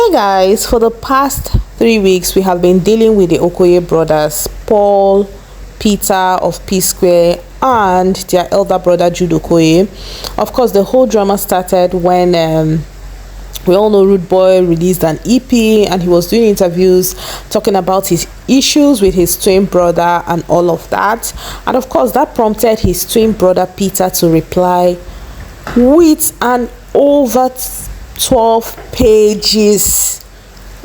Hi guys, for the past 3 weeks we have been dealing with the Okoye brothers, Paul, Peter of Psquare, and their elder brother Jude Okoye. Of course, the whole drama started when we all know Rude Boy released an EP and he was doing interviews talking about his issues with his twin brother and all of that. And of course, that prompted his twin brother Peter to reply with an over 12 pages,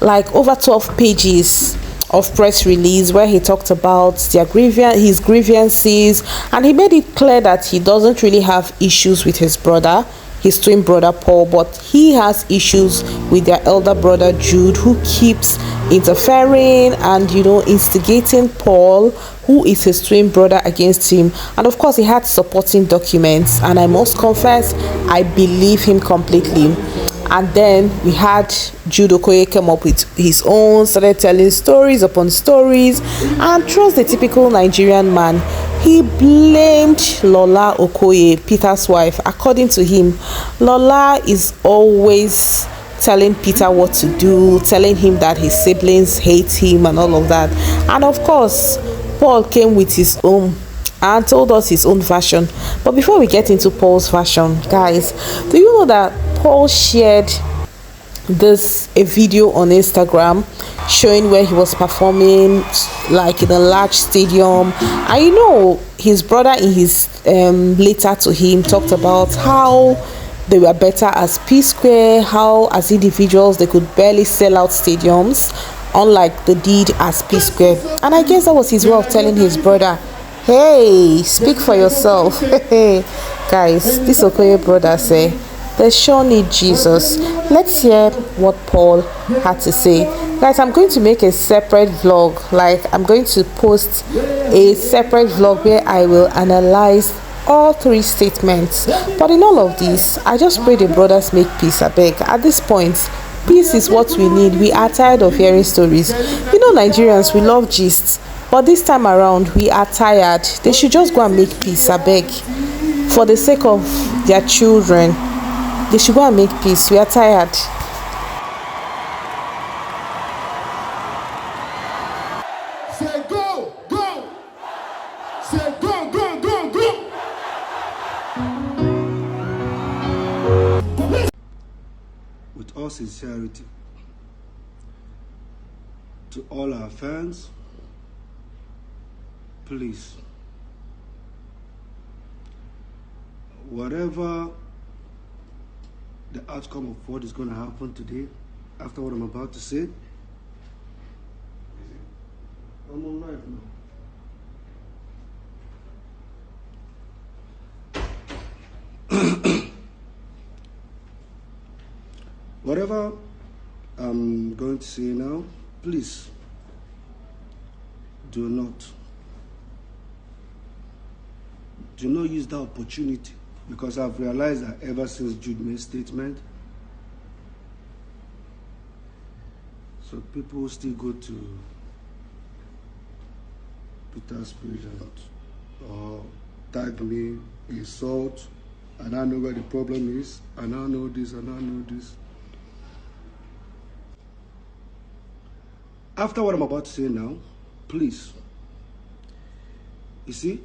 over 12 pages of press release where he talked about his grievances, and he made it clear that he doesn't really have issues with his brother, his twin brother Paul, but he has issues with their elder brother Jude, who keeps interfering and instigating Paul, who is his twin brother, against him. And of course, he had supporting documents, and I must confess, I believe him completely. And then we had Jude Okoye come up with his own, started telling stories upon stories, and trust the typical Nigerian man, he blamed Lola Okoye, Peter's wife. According to him, Lola is always telling Peter what to do, telling him that his siblings hate him and all of that. And of course, Paul came with his own and told us his own version. But before we get into Paul's version, guys, do you know that Paul shared a video on Instagram showing where he was performing in a large stadium? And his brother in his letter to him talked about how they were better as Psquare, how as individuals they could barely sell out stadiums, unlike they did as Psquare. And I guess that was his way of telling his brother, hey, speak for yourself. Guys, this Okoye brother say they sure need Jesus. Let's hear what Paul had to say. Guys, I'm going to make a separate vlog. I'm going to post a separate vlog where I will analyze all three statements. But in all of this, I just pray the brothers make peace, I beg. At this point, peace is what we need. We are tired of hearing stories. Nigerians, we love gists. But this time around, we are tired. They should just go and make peace, I beg. For the sake of their children, they should go and make peace. We are tired. Say go, go. Say go, go, go, go. With all sincerity, to all our fans, please, whatever the outcome of what is going to happen today, after what I'm about to say, I'm on live now. Whatever I'm going to say now, please do not use that opportunity, because I've realized that ever since Jude made statement, so people still go to Peter's page or tag me, insult, and I know where the problem is, and I know this, and I know this. After what I'm about to say now, please, you see,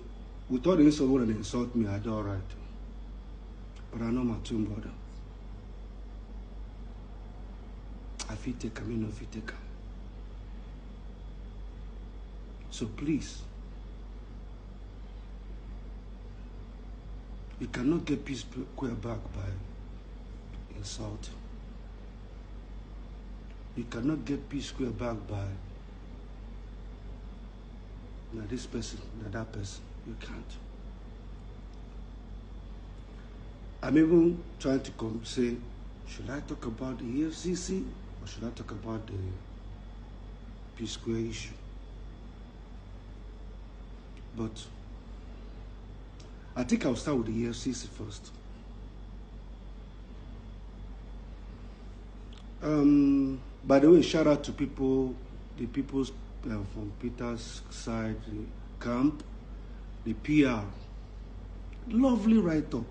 with all the insult when they insult me, I do all right. But I know my twin brother. I feel take him, no feel take him. So please, you cannot get Psquare back by insult. You cannot get Psquare back by this person, that person. You can't. I'm even trying to say, should I talk about the EFCC or should I talk about the Psquare issue? But I think I'll start with the EFCC first. By the way, shout out to the people from Peter's side, the camp, the PR. Lovely write-up.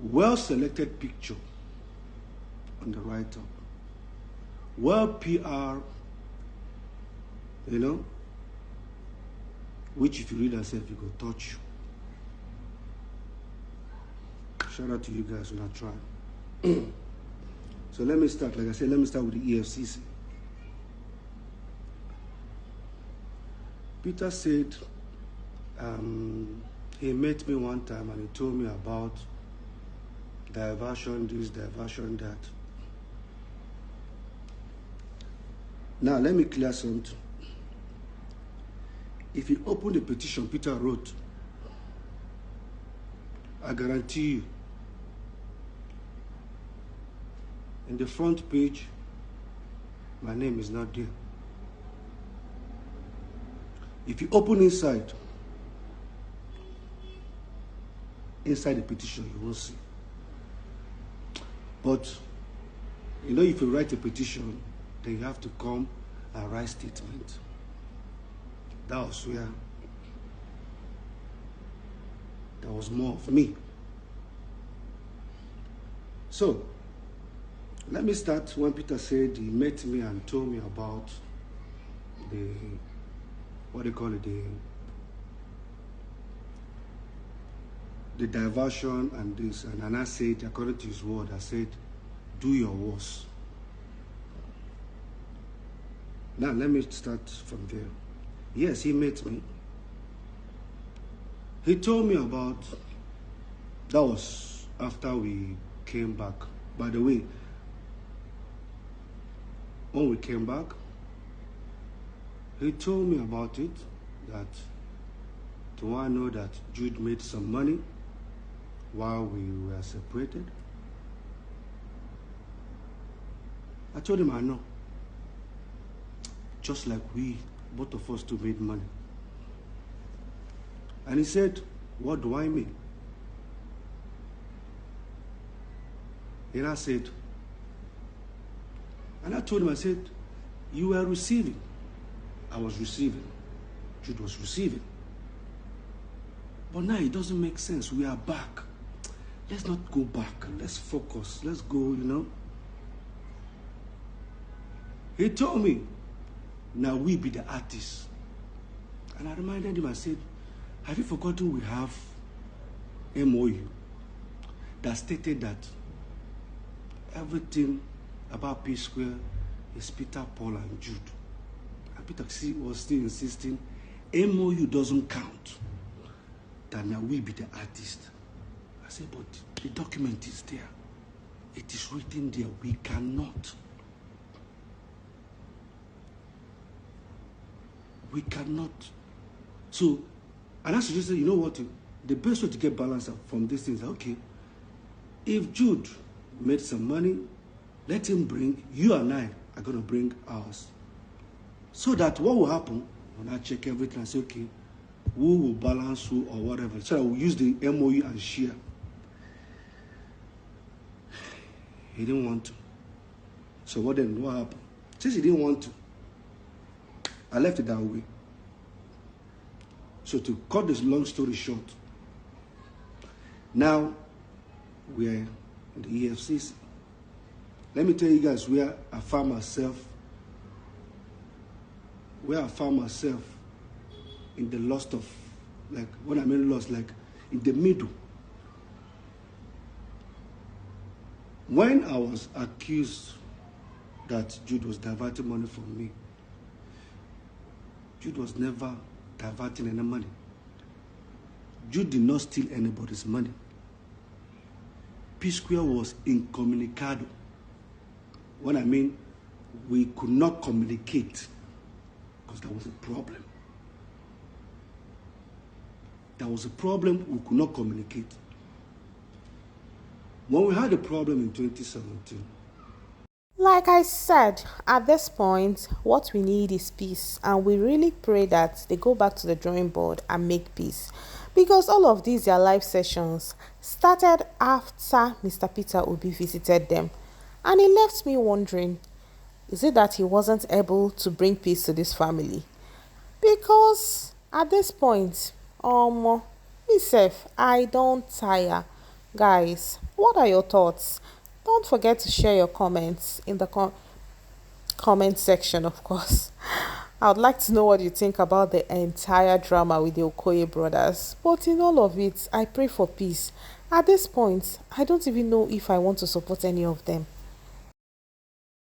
Well selected picture on the write-up. Well, PR, you know, which if you read yourself, you go touch. Shout out to you guys who not trying. So let me start, like I said, let me start with the EFCC. Peter said he met me one time and he told me about diversion this, diversion that. Now, let me clear something. If you open the petition Peter wrote, I guarantee you, in the front page, my name is not there. If you open inside the petition, you won't see. But, you know, if you write a petition, then you have to come and write statement. That was where there was more of me. So, let me start when Peter said he met me and told me about the, what they call it, the diversion and this. And I said, according to his word, I said, do your worst. Now, let me start from there. Yes, he met me. He told me about, that was after we came back. By the way, when we came back, he told me about it, that do I know that Jude made some money while we were separated? I told him I know. Just like we, both of us two made money. And he said, what do I mean? And I said, and I told him, I said, you were receiving. I was receiving. Jude was receiving. But now it doesn't make sense. We are back. Let's not go back. Let's focus. Let's go, you know. He told me, now we be the artists. And I reminded him, I said, have you forgotten we have MOU that stated that everything about Psquare is Peter, Paul, and Jude? And Peter was still insisting, MOU doesn't count. That now we be the artist. I said, but the document is there. It is written there. We cannot. We cannot. So, and I suggested, you know what, the best way to get balance from these things is, okay, if Jude made some money, let him bring, you and I are going to bring ours. So that what will happen, when I check everything, I say, okay, who will balance who or whatever. So I will use the MOU and share. He didn't want to. So what happened? Since he didn't want to, I left it that way. So to cut this long story short, now we're in the EFCC. Let me tell you guys where I found myself in the lost of, like, when I mean lost, like in the middle. When I was accused that Jude was diverting money from me, Jude was never diverting any money. Jude did not steal anybody's money. Psquare was incommunicado. When I mean, we could not communicate because there was a problem. There was a problem, we could not communicate. When we had a problem in 2017, like I said, at this point, what we need is peace. And we really pray that they go back to the drawing board and make peace. Because all of these, their live sessions, started after Mr. Peter Obi visited them. And it left me wondering, is it that he wasn't able to bring peace to this family? Because at this point, myself, I don't tire. Guys, what are your thoughts? Don't forget to share your comments in the comment section, of course. I would like to know what you think about the entire drama with the Okoye brothers. But in all of it, I pray for peace. At this point, I don't even know if I want to support any of them.